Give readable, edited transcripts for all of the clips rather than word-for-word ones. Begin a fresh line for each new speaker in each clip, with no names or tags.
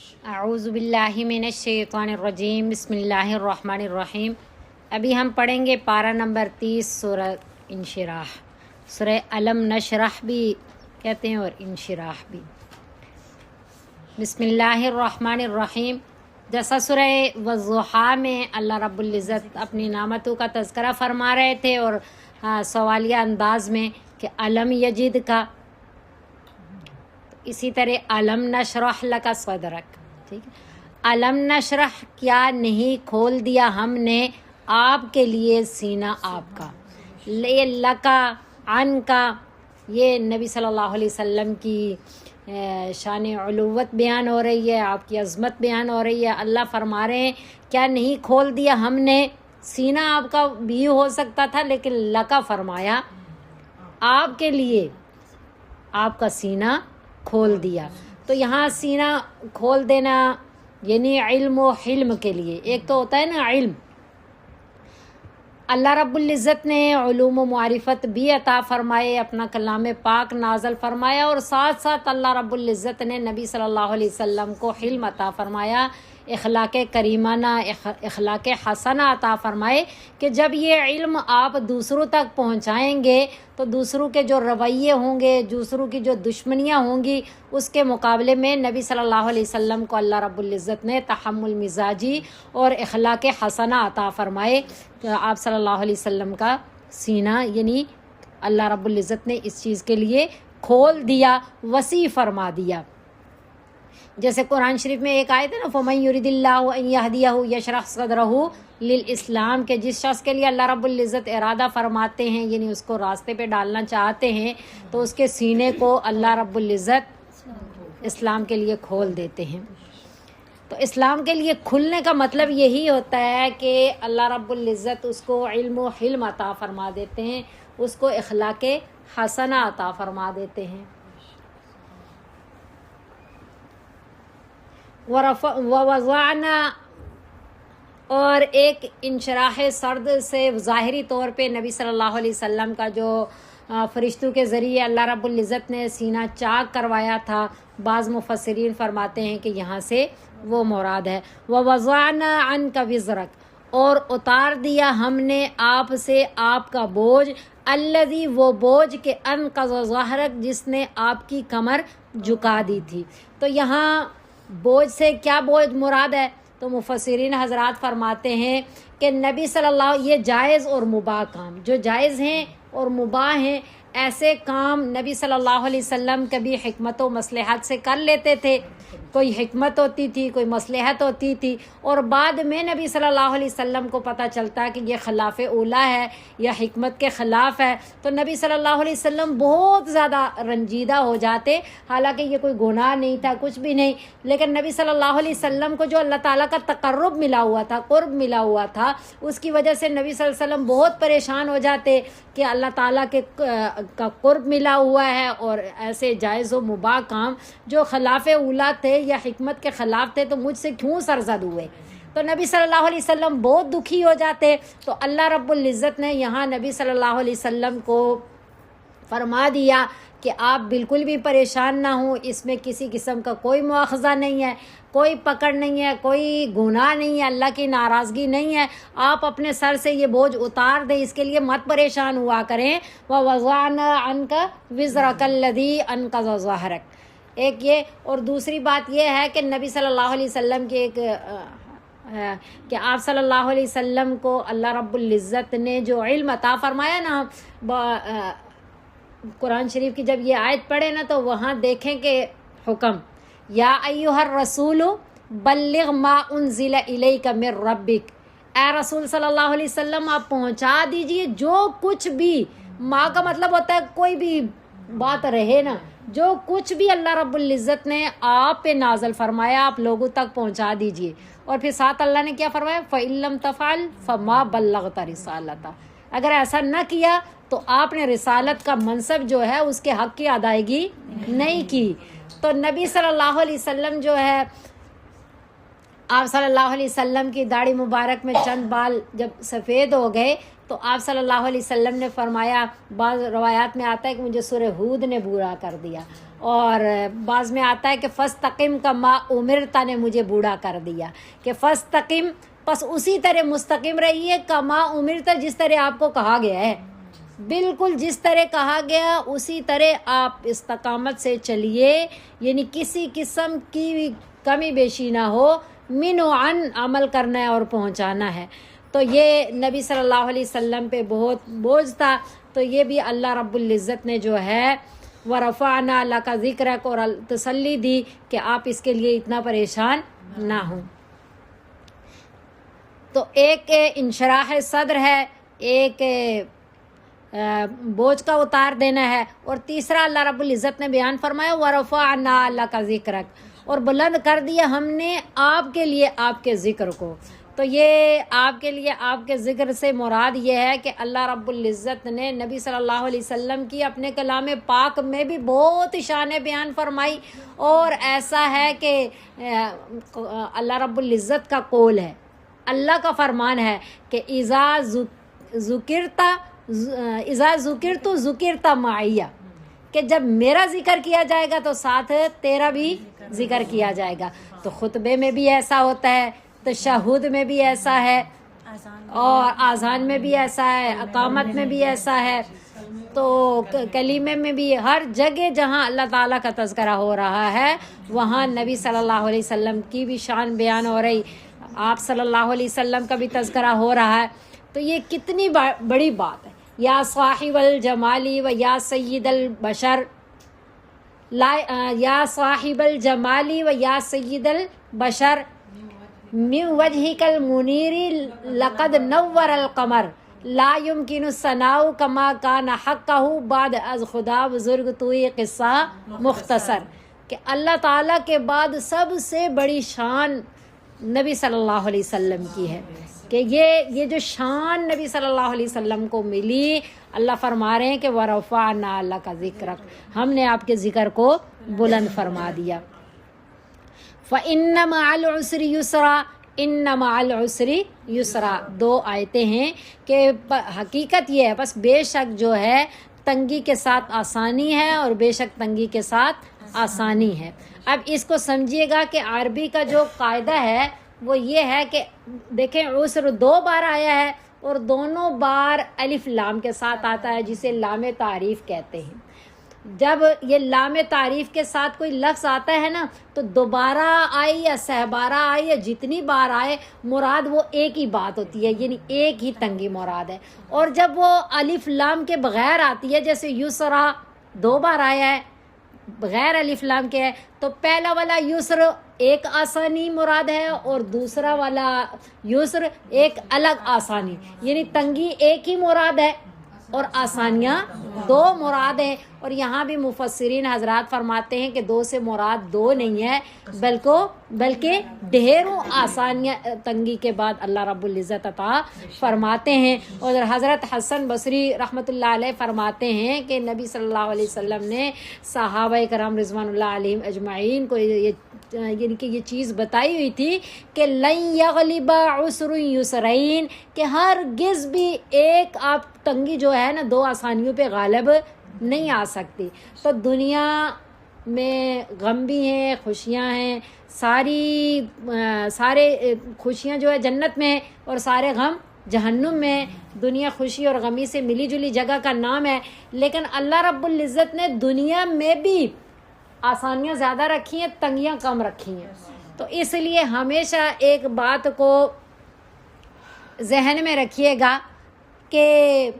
اعوذ باللہ من الشیطان الرجیم، بسم اللہ الرحمن الرحیم۔ ابھی ہم پڑھیں گے پارہ نمبر 30 سورہ انشراح۔ سورہ علم نشرح بھی کہتے ہیں اور انشراح بھی۔ بسم اللہ الرحمن الرحیم۔ جیسا سورہ والضحیٰ میں اللہ رب العزت اپنی نعمتوں کا تذکرہ فرما رہے تھے اور سوالیہ انداز میں کہ علم یجد کا، اسی طرح علم نشرح لک صدرک، ٹھیک ہے۔ علم نشرح، کیا نہیں کھول دیا ہم نے آپ کے لیے سینہ آپ کا، لے لکا عن کا، یہ نبی صلی اللہ علیہ وسلم کی شان علوت بیان ہو رہی ہے، آپ کی عظمت بیان ہو رہی ہے۔ اللہ فرما رہے ہیں کیا نہیں کھول دیا ہم نے، سینہ آپ کا بھی ہو سکتا تھا لیکن لکا فرمایا، آپ کے لیے آپ کا سینہ کھول دیا۔ تو یہاں سینہ کھول دینا یعنی علم و حلم کے لیے، ایک تو ہوتا ہے نا علم، اللہ رب العزت نے علوم و معرفت بھی عطا فرمائے، اپنا کلام پاک نازل فرمایا، اور ساتھ ساتھ اللہ رب العزت نے نبی صلی اللہ علیہ وسلم کو حلم عطا فرمایا، اخلاق کریمانہ، اخلاق حسنہ عطا فرمائے کہ جب یہ علم آپ دوسروں تک پہنچائیں گے تو دوسروں کے جو رویے ہوں گے، دوسروں کی جو دشمنیاں ہوں گی، اس کے مقابلے میں نبی صلی اللہ علیہ وسلم کو اللہ رب العزت نے تحمل مزاجی اور اخلاق حسنہ عطا فرمائے۔ تو آپ صلی اللہ علیہ وسلم کا سینہ یعنی اللہ رب العزت نے اس چیز کے لیے کھول دیا، وسیع فرما دیا۔ جیسے قرآن شریف میں ایک آیت ہے نا، فَمَن يُرِدِ اللَّهُ أَن يَهْدِيَهُ يَشْرَحْ صَدْرَهُ لِلْإِسْلام، کہ جس شخص کے لیے اللہ رب العزت ارادہ فرماتے ہیں یعنی اس کو راستے پہ ڈالنا چاہتے ہیں تو اس کے سینے کو اللہ رب العزت اسلام کے لیے کھول دیتے ہیں۔ تو اسلام کے لیے کھلنے کا مطلب یہی ہوتا ہے کہ اللہ رب العزت اس کو علم و حلم عطا فرما دیتے ہیں، اس کو اخلاق حسنہ عطا فرما دیتے ہیں۔ وَوَضَعْنَا، اور ایک انشراح سرد سے ظاہری طور پہ نبی صلی اللہ علیہ وسلم کا جو فرشتوں کے ذریعے اللہ رب العزت نے سینہ چاک کروایا تھا، بعض مفسرین فرماتے ہیں کہ یہاں سے وہ مراد ہے۔ وَوَضَعْنَا عَنْكَ وِزْرَكَ، اور اتار دیا ہم نے آپ سے آپ کا بوجھ، الذی، وہ بوجھ کہ انقض ظہرک، جس نے آپ کی کمر جھکا دی تھی۔ تو یہاں بوجھ سے کیا بوجھ مراد ہے؟ تو مفسرین حضرات فرماتے ہیں کہ نبی صلی اللہ، یہ جائز اور مباح کام، جو جائز ہیں اور مباح ہیں، ایسے کام نبی صلی اللہ علیہ وسلم کبھی حکمت و مصلحت سے کر لیتے تھے، کوئی حکمت ہوتی تھی، کوئی مصلحت ہوتی تھی، اور بعد میں نبی صلی اللہ علیہ وسلم کو پتہ چلتا کہ یہ خلاف اولا ہے یا حکمت کے خلاف ہے، تو نبی صلی اللہ علیہ وسلم بہت زیادہ رنجیدہ ہو جاتے، حالانکہ یہ کوئی گناہ نہیں تھا، کچھ بھی نہیں، لیکن نبی صلی اللہ علیہ وسلم کو جو اللہ تعالیٰ کا تقرب ملا ہوا تھا، قرب ملا ہوا تھا، اس کی وجہ سے نبی صلی اللہ علیہ وسلم بہت پریشان ہو جاتے کہ اللہ تعالیٰ کے کا قرب ملا ہوا ہے، اور ایسے جائز و مباح کام جو خلاف اولا تھے یا حکمت کے خلاف تھے تو مجھ سے کیوں سرزد ہوئے؟ تو نبی صلی اللہ علیہ وسلم بہت دکھی ہو جاتے۔ تو اللہ رب العزت نے یہاں نبی صلی اللہ علیہ وسلم کو فرما دیا کہ آپ بالکل بھی پریشان نہ ہوں، اس میں کسی قسم کا کوئی مواخذہ نہیں ہے، کوئی پکڑ نہیں ہے، کوئی گناہ نہیں ہے، اللہ کی ناراضگی نہیں ہے، آپ اپنے سر سے یہ بوجھ اتار دیں، اس کے لیے مت پریشان ہوا کریں۔ وَوَضَعْنَا عَنْكَ وِزْرَكَ الَّذِي أَنقَضَ ظَهْرَكَ، ایک یہ، اور دوسری بات یہ ہے کہ نبی صلی اللہ علیہ وسلم کی ایک کہ آپ صلی اللہ علیہ وسلم کو اللہ رب العزت نے جو علم عطا فرمایا نا، قرآن شریف کی جب یہ آیت پڑھے نا تو وہاں دیکھیں کہ حکم، یا ایھا الرسول بلغ ما انزل الیک من ربک، اے رسول صلی اللہ علیہ وسلم آپ پہنچا دیجئے جو کچھ بھی، ماں کا مطلب ہوتا ہے کوئی بھی بات رہے نا، جو کچھ بھی اللہ رب العزت نے آپ پہ نازل فرمایا آپ لوگوں تک پہنچا دیجئے۔ اور پھر ساتھ اللہ نے کیا فرمایا، فَإِن لَّمْ تَفْعَلْ فَمَا بَلَّغْتَ رِسَالَتَهُ، اگر ایسا نہ کیا تو آپ نے رسالت کا منصب جو ہے اس کے حق کی ادائیگی نہیں کی۔ تو نبی صلی اللہ علیہ وسلم جو ہے، آپ صلی اللہ علیہ وسلم کی داڑھی مبارک میں چند بال جب سفید ہو گئے تو آپ صلی اللہ علیہ وسلم نے فرمایا، بعض روایات میں آتا ہے کہ مجھے سورہ ہود نے برا کر دیا، اور بعض میں آتا ہے کہ فاستقم کما امرتا نے مجھے بوڑھا کر دیا، کہ فاستقم پس اسی طرح مستقیم رہیے، کما امرتا جس طرح آپ کو کہا گیا ہے، بالکل جس طرح کہا گیا اسی طرح آپ استقامت سے چلیے، یعنی کسی قسم کی کمی بیشی نہ ہو، من و عن عمل کرنا ہے اور پہنچانا ہے۔ تو یہ نبی صلی اللہ علیہ وسلم پہ بہت بوجھ تھا، تو یہ بھی اللہ رب العزت نے جو ہے ورفعنا لک ذکرک اور تسلی دی کہ آپ اس کے لیے اتنا پریشان نہ ہوں۔ تو ایک انشراح صدر ہے، ایک بوجھ کا اتار دینا ہے، اور تیسرا اللہ رب العزت نے بیان فرمایا ورفعنا لک ذکرک، اور بلند کر دیا ہم نے آپ کے لیے آپ کے ذکر کو۔ تو یہ آپ کے لیے آپ کے ذکر سے مراد یہ ہے کہ اللہ رب العزت نے نبی صلی اللہ علیہ وسلم کی اپنے کلام پاک میں بھی بہت شان بیان فرمائی، اور ایسا ہے کہ اللہ رب العزت کا قول ہے، اللہ کا فرمان ہے کہ اذا ذکرت ذکرت معیہ، کہ جب میرا ذکر کیا جائے گا تو ساتھ تیرا بھی ذکر کیا جائے گا۔ تو خطبے میں بھی ایسا ہوتا ہے، تشہد میں بھی ایسا ہے، اور آذان میں بھی ایسا ہے، اقامت میں بھی ایسا ہے، تو کلیمے میں بھی، ہر جگہ جہاں اللہ تعالیٰ کا تذکرہ ہو رہا ہے وہاں نبی صلی اللہ علیہ وسلم کی بھی شان بیان ہو رہی، آپ صلی اللہ علیہ وسلم کا بھی تذکرہ ہو رہا ہے۔ تو یہ کتنی بڑی بات ہے، یا صاحب الجمالی و یا سید البشر، یا صاحب الجمالی و یا سید البشر من وجهك المنیر لقد نور القمر لا يمكن الثناء كما كان حقه بعد از خدا بزرگ توئی قصہ مختصر، کہ اللہ تعالیٰ کے بعد سب سے بڑی شان نبی صلی اللہ علیہ وسلم کی ہے، کہ یہ جو شان نبی صلی اللہ علیہ وسلم کو ملی، اللہ فرما رہے ہیں کہ وَرَفَعْنَا لَكَ ذِكْرَكَ، ہم نے آپ کے ذکر کو بلند فرما دیا۔ فَإِنَّ مَعَ الْعُسْرِ يُسْرًا، إِنَّ مَعَ الْعُسْرِ يُسْرًا، دو آیتیں ہیں کہ حقیقت یہ ہے، بس بے شک جو ہے تنگی کے ساتھ آسانی ہے، اور بے شک تنگی کے ساتھ آسانی ہے۔ اب اس کو سمجھیے گا کہ عربی کا جو قاعدہ ہے وہ یہ ہے کہ دیکھیں عسر دو بار آیا ہے، اور دونوں بار الف لام کے ساتھ آتا ہے، جسے لام تعریف کہتے ہیں۔ جب یہ لام تعریف کے ساتھ کوئی لفظ آتا ہے نا، تو دوبارہ آئے یا سہبارہ آئے یا جتنی بار آئے، مراد وہ ایک ہی بات ہوتی ہے، یعنی ایک ہی تنگی مراد ہے۔ اور جب وہ الف لام کے بغیر آتی ہے، جیسے یسرا دو بار آیا ہے بغیر الف لام کے ہے، تو پہلا والا یسر ایک آسانی مراد ہے، اور دوسرا والا یسر ایک الگ آسانی، یعنی تنگی ایک ہی مراد ہے اور آسانیاں دو مراد ہیں۔ اور یہاں بھی مفسرین حضرات فرماتے ہیں کہ دو سے مراد دو نہیں ہے، بلکہ ڈھیروں آسانیاں تنگی کے بعد اللہ رب العزت عطا فرماتے ہیں۔ اور حضرت حسن بصری رحمۃ اللہ علیہ فرماتے ہیں کہ نبی صلی اللہ علیہ وسلم نے صحابہ کرام رضوان اللہ علیہم اجمعین کو یعنی کہ یہ چیز بتائی ہوئی تھی کہ لن یغلب عسر یسرین، کہ ہرگز بھی ایک آپ تنگی جو ہے نا دو آسانیوں پہ غالب نہیں آ سکتی۔ تو دنیا میں غم بھی ہیں، خوشیاں ہیں، سارے خوشیاں جو ہے جنت میں ہیں، اور سارے غم جہنم میں۔ دنیا خوشی اور غمی سے ملی جلی جگہ کا نام ہے، لیکن اللہ رب العزت نے دنیا میں بھی آسانیاں زیادہ رکھی ہیں، تنگیاں کم رکھی ہیں۔ تو اس لیے ہمیشہ ایک بات کو ذہن میں رکھیے گا کہ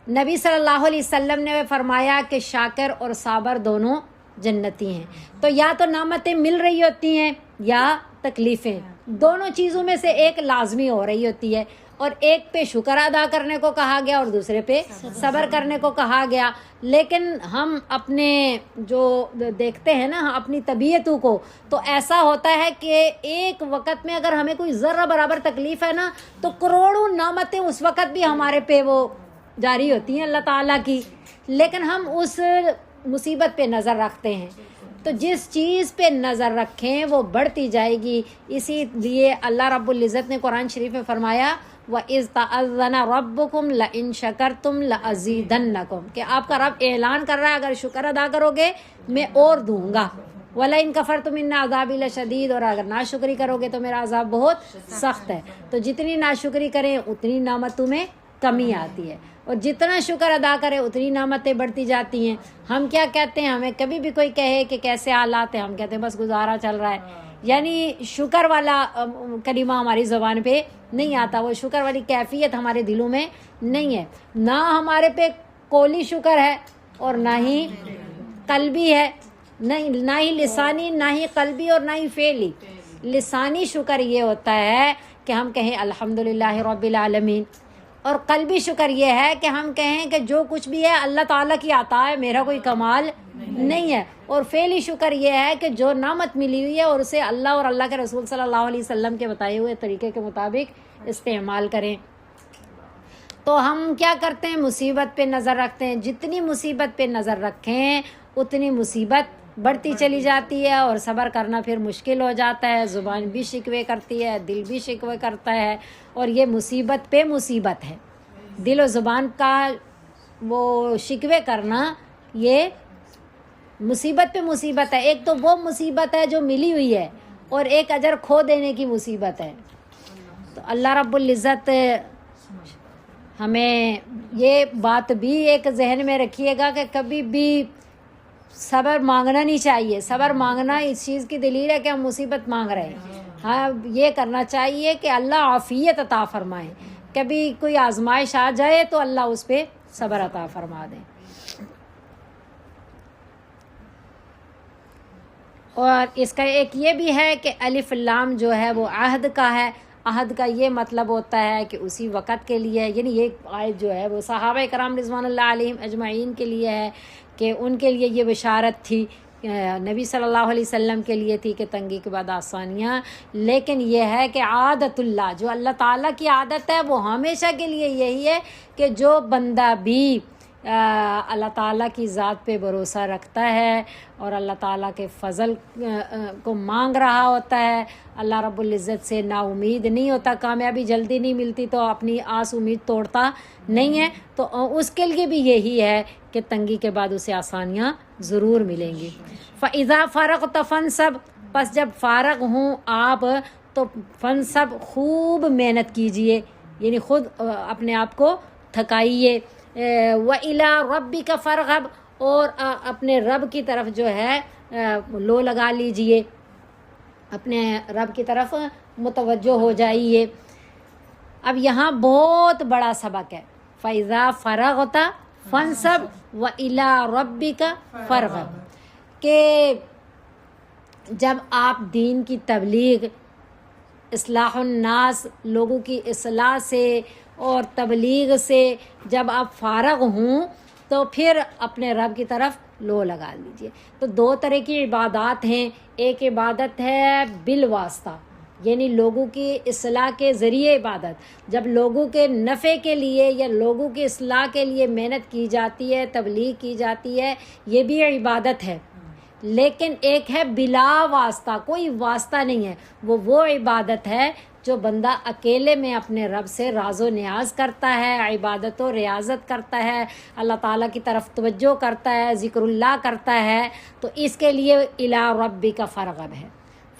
نبی صلی اللہ علیہ وسلم نے فرمایا کہ شاکر اور صابر دونوں جنتی ہیں۔ تو یا تو نعمتیں مل رہی ہوتی ہیں یا تکلیفیں، دونوں چیزوں میں سے ایک لازمی ہو رہی ہوتی ہے، اور ایک پہ شکر ادا کرنے کو کہا گیا اور دوسرے پہ صبر کرنے کو کہا گیا۔ لیکن ہم اپنے جو دیکھتے ہیں نا اپنی طبیعتوں کو، تو ایسا ہوتا ہے کہ ایک وقت میں اگر ہمیں کوئی ذرہ برابر تکلیف ہے نا، تو کروڑوں نعمتیں اس وقت بھی ہمارے پہ وہ جاری ہوتی ہیں اللہ تعالیٰ کی، لیکن ہم اس مصیبت پہ نظر رکھتے ہیں۔ تو جس چیز پہ نظر رکھیں وہ بڑھتی جائے گی. اسی لیے اللہ رب العزت نے قرآن شریف میں فرمایا وَإِذْ تَأَذَّنَ رَبُّكُمْ لَإِن شَكَرْتُمْ لَأَزِيدَنَّكُمْ کہ آپ کا رب اعلان کر رہا ہے اگر شکر ادا کرو گے میں اور دوں گا. وَلَئِن كَفَرْتُمْ إِنَّ عَذَابِي لَشَدِيدٌ اور اگر ناشکری کرو گے تو میرا عذاب بہت سخت ہے. تو جتنی ناشکری کریں اتنی نعمتوں میں کمی آتی ہے اور جتنا شکر ادا کرے اتنی نعمتیں بڑھتی جاتی ہیں. ہم کیا کہتے ہیں, ہمیں کبھی بھی کوئی کہے کہ کیسے حالات ہیں, ہم کہتے ہیں بس گزارا چل رہا ہے. یعنی شکر والا کلمہ ہماری زبان پہ نہیں آتا, وہ شکر والی کیفیت ہمارے دلوں میں نہیں ہے. نہ ہمارے پہ قولی شکر ہے اور نہ ہی قلبی ہے, نہ ہی لسانی, نہ ہی قلبی اور نہ ہی فعلی. لسانی شکر یہ ہوتا ہے کہ ہم کہیں الحمدللہ رب العالمین, اور قلبی شکر یہ ہے کہ ہم کہیں کہ جو کچھ بھی ہے اللہ تعالیٰ کی عطا ہے, میرا کوئی کمال نہیں ہے. اور فعلی شکر یہ ہے کہ جو نعمت ملی ہوئی ہے اور اسے اللہ اور اللہ کے رسول صلی اللہ علیہ وسلم کے بتائے ہوئے طریقے کے مطابق استعمال کریں. تو ہم کیا کرتے ہیں, مصیبت پہ نظر رکھتے ہیں. جتنی مصیبت پہ نظر رکھیں اتنی مصیبت بڑھتی چلی جاتی ہے اور صبر کرنا پھر مشکل ہو جاتا ہے. زبان بھی شکوے کرتی ہے, دل بھی شکوے کرتا ہے, اور یہ مصیبت پہ مصیبت ہے. دل و زبان کا وہ شکوے کرنا یہ مصیبت پہ مصیبت ہے. ایک تو وہ مصیبت ہے جو ملی ہوئی ہے اور ایک اجر کھو دینے کی مصیبت ہے. تو اللہ رب العزت ہمیں یہ بات بھی ایک ذہن میں رکھیے گا کہ کبھی بھی صبر مانگنا نہیں چاہیے. صبر مانگنا اس چیز کی دلیل ہے کہ ہم مصیبت مانگ رہے ہیں. ہاں یہ کرنا چاہیے کہ اللہ عافیت عطا فرمائے. کبھی کوئی آزمائش آ جائے تو اللہ اس پہ صبر عطا فرما دے. اور اس کا ایک یہ بھی ہے کہ الف لام جو ہے وہ عہد کا ہے. عہد کا یہ مطلب ہوتا ہے کہ اسی وقت کے لیے, یعنی یہ آیت جو ہے وہ صحابہ کرام رضوان اللہ علیہم اجمعین کے لیے ہے کہ ان کے لیے یہ بشارت تھی, نبی صلی اللہ علیہ وسلم کے لیے تھی کہ تنگی کے بعد آسانیاں. لیکن یہ ہے کہ عادت اللہ, جو اللہ تعالیٰ کی عادت ہے وہ ہمیشہ کے لیے یہی ہے کہ جو بندہ بھی اللہ تعالیٰ کی ذات پہ بھروسہ رکھتا ہے اور اللہ تعالیٰ کے فضل کو مانگ رہا ہوتا ہے, اللہ رب العزت سے نا امید نہیں ہوتا, کامیابی جلدی نہیں ملتی تو اپنی آس امید توڑتا نہیں ہے, تو اس کے لیے بھی یہی ہے کہ تنگی کے بعد اسے آسانیاں ضرور ملیں گی. فَإِذَا فَرَغْتَ فَانْصَبْ پس جب فارغ ہوں آپ تو فنصب خوب محنت کیجئے, یعنی خود اپنے آپ کو تھکائیے. وَإِلَىٰ رَبِّكَ فَارْغَب اور اپنے رب کی طرف جو ہے لو لگا لیجئے, اپنے رب کی طرف متوجہ ہو جائیے. اب یہاں بہت بڑا سبق ہے. فَإِذَا فَرَغْتَ فَانْصَبْ وَإِلَىٰ رَبِّكَ فَارْغَب کہ جب آپ دین کی تبلیغ, اصلاح الناس, لوگوں کی اصلاح سے اور تبلیغ سے جب آپ فارغ ہوں تو پھر اپنے رب کی طرف لو لگا لیجئے. تو دو طرح کی عبادات ہیں. ایک عبادت ہے بالواسطہ, یعنی لوگوں کی اصلاح کے ذریعے عبادت, جب لوگوں کے نفع کے لیے یا لوگوں کی اصلاح کے لیے محنت کی جاتی ہے, تبلیغ کی جاتی ہے, یہ بھی عبادت ہے. لیکن ایک ہے بلا واسطہ, کوئی واسطہ نہیں ہے, وہ عبادت ہے جو بندہ اکیلے میں اپنے رب سے راز و نیاز کرتا ہے, عبادت و ریاضت کرتا ہے, اللہ تعالیٰ کی طرف توجہ کرتا ہے, ذکر اللہ کرتا ہے. تو اس کے لیے الی ربک فارغب ہے.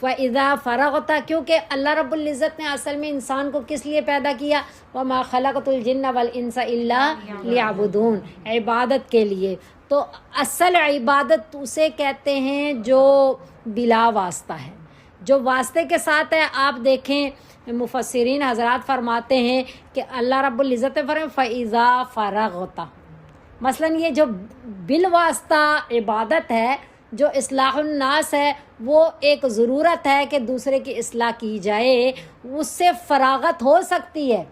فَإِذَا فَرَغْتَ کیونکہ اللہ رب العزت نے اصل میں انسان کو کس لیے پیدا کیا, وَمَا خَلَقْتُ الْجِنَّ وَالْإِنسَ إِلَّا لِيَعْبُدُونَ, عبادت کے لیے. تو اصل عبادت اسے کہتے ہیں جو بلا واسطہ ہے, جو واسطے کے ساتھ ہے. آپ دیکھیں مفسرین حضرات فرماتے ہیں کہ اللہ رب العزت فرمائے فَإِذَا فَرَغْتَ, مثلاً یہ جو بالواسطہ عبادت ہے, جو اصلاح الناس ہے, وہ ایک ضرورت ہے کہ دوسرے کی اصلاح کی جائے, اس سے فراغت ہو سکتی ہے,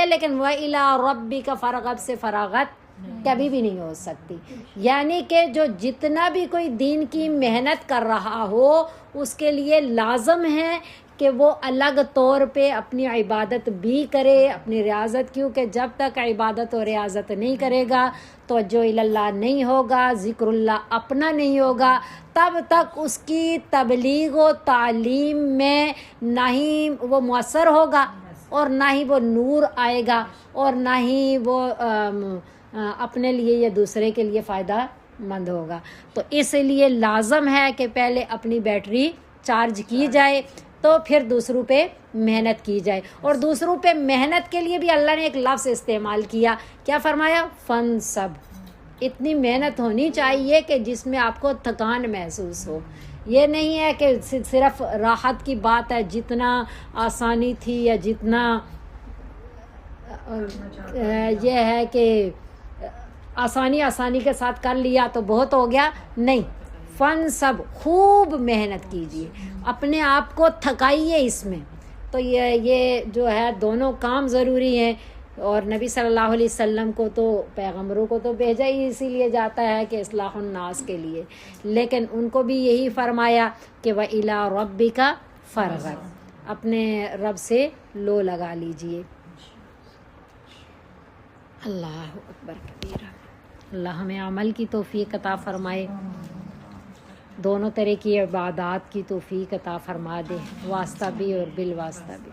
لیکن وَإِلَىٰ رَبِّكَ فَارْغَب سے فراغت کبھی بھی نہیں ہو سکتی. یعنی کہ جو جتنا بھی کوئی دین کی محنت کر رہا ہو اس کے لیے لازم ہے کہ وہ الگ طور پہ اپنی عبادت بھی کرے، اپنی ریاضت، کیونکہ جب تک عبادت و ریاضت نہیں کرے گا، توجہ اللہ نہیں ہوگا، ذکر اللہ اپنا نہیں ہوگا، تب تک اس کی تبلیغ و تعلیم میں نہ ہی وہ مؤثر ہوگا اور نہ ہی وہ نور آئے گا اور نہ ہی وہ اپنے لیے یا دوسرے کے لیے فائدہ مند ہوگا۔ تو اس لیے لازم ہے کہ پہلے اپنی بیٹری چارج کی جائے تو پھر دوسروں پہ محنت کی جائے۔ اور دوسروں پہ محنت کے لیے بھی اللہ نے ایک لفظ استعمال کیا، کیا فرمایا؟ فن سب، اتنی محنت ہونی چاہیے کہ جس میں آپ کو تھکان محسوس ہو۔ یہ نہیں ہے کہ صرف راحت کی بات ہے، جتنا آسانی تھی یا جتنا یہ ہے کہ آسانی کے ساتھ کر لیا تو بہت ہو گیا، نہیں، فن سب، خوب محنت کیجیے، اپنے آپ کو تھکائیے اس میں۔ تو یہ جو ہے دونوں کام ضروری ہیں، اور نبی صلی اللہ علیہ وسلم کو تو، پیغمبروں کو تو بھیجا ہی اسی لیے جاتا ہے کہ اصلاح الناس کے لیے، لیکن ان کو بھی یہی فرمایا کہ وَإِلَىٰ رَبِّكَ فَارْغَب، اپنے رب سے لو لگا لیجئے۔ اللہ اکبر کبیرہ۔ اللہ ہمیں عمل کی توفیق عطا فرمائے، دونوں طرح کی عبادات کی توفیق عطا فرما دے، واسطہ بھی اور بالواسطہ بھی۔